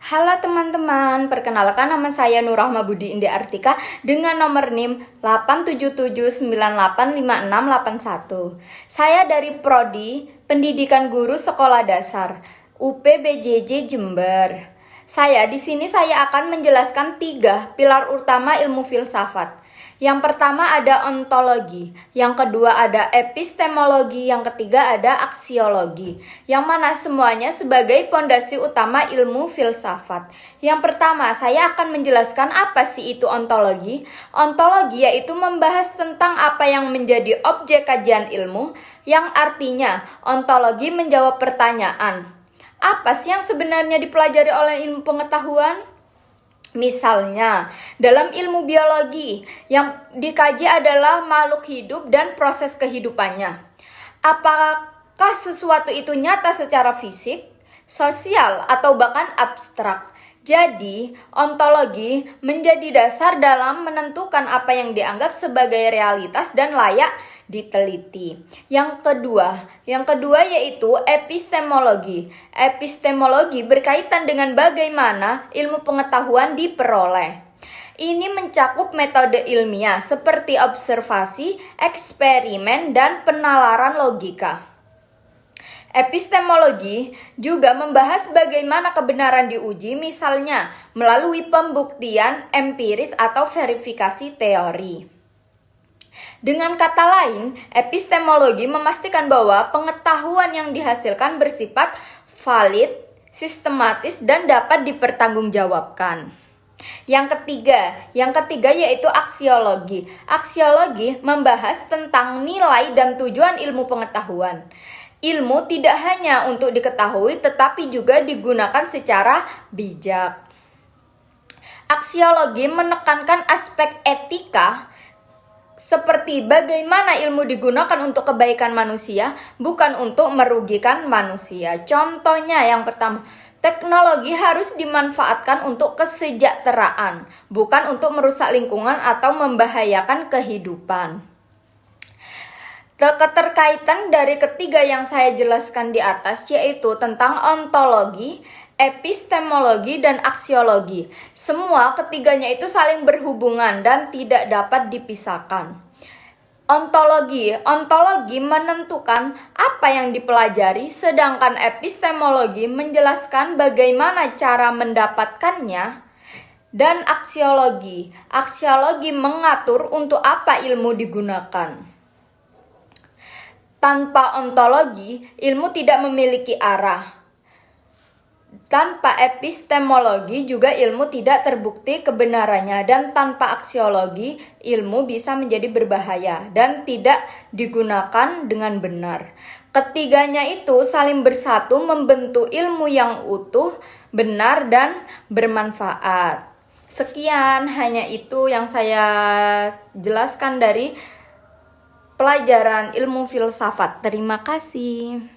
Halo teman-teman, perkenalkan nama saya Nurrahma Budi Indi Artika dengan nomor NIM 877985681. Saya dari Prodi Pendidikan Guru Sekolah Dasar UPBJJ Jember. Saya akan menjelaskan 3 pilar utama ilmu filsafat. Yang pertama ada ontologi, yang kedua ada epistemologi, yang ketiga ada aksiologi, yang mana semuanya sebagai pondasi utama ilmu filsafat. Yang pertama, saya akan menjelaskan apa sih itu ontologi. Ontologi yaitu membahas tentang apa yang menjadi objek kajian ilmu, yang artinya ontologi menjawab pertanyaan, apa sih yang sebenarnya dipelajari oleh ilmu pengetahuan? Misalnya, dalam ilmu biologi, yang dikaji adalah makhluk hidup dan proses kehidupannya. Apakah sesuatu itu nyata secara fisik, sosial, atau bahkan abstrak? Jadi, ontologi menjadi dasar dalam menentukan apa yang dianggap sebagai realitas dan layak diteliti. Yang kedua yaitu epistemologi. Epistemologi berkaitan dengan bagaimana ilmu pengetahuan diperoleh. Ini mencakup metode ilmiah seperti observasi, eksperimen, dan penalaran logika. Epistemologi juga membahas bagaimana kebenaran diuji, misalnya melalui pembuktian empiris atau verifikasi teori. Dengan kata lain, epistemologi memastikan bahwa pengetahuan yang dihasilkan bersifat valid, sistematis, dan dapat dipertanggungjawabkan. Yang ketiga yaitu aksiologi. Aksiologi membahas tentang nilai dan tujuan ilmu pengetahuan. Ilmu tidak hanya untuk diketahui, tetapi juga digunakan secara bijak. Aksiologi menekankan aspek etika, seperti bagaimana ilmu digunakan untuk kebaikan manusia, bukan untuk merugikan manusia. Contohnya yang pertama, teknologi harus dimanfaatkan untuk kesejahteraan, bukan untuk merusak lingkungan atau membahayakan kehidupan. Keterkaitan dari ketiga yang saya jelaskan di atas yaitu tentang ontologi, epistemologi, dan aksiologi. Semua ketiganya itu saling berhubungan dan tidak dapat dipisahkan. Ontologi menentukan apa yang dipelajari, sedangkan epistemologi menjelaskan bagaimana cara mendapatkannya, dan aksiologi mengatur untuk apa ilmu digunakan. Tanpa ontologi, ilmu tidak memiliki arah. Tanpa epistemologi juga ilmu tidak terbukti kebenarannya, dan tanpa aksiologi ilmu bisa menjadi berbahaya dan tidak digunakan dengan benar. Ketiganya itu saling bersatu membentuk ilmu yang utuh, benar, dan bermanfaat. Sekian, hanya itu yang saya jelaskan dari pelajaran ilmu filsafat. Terima kasih.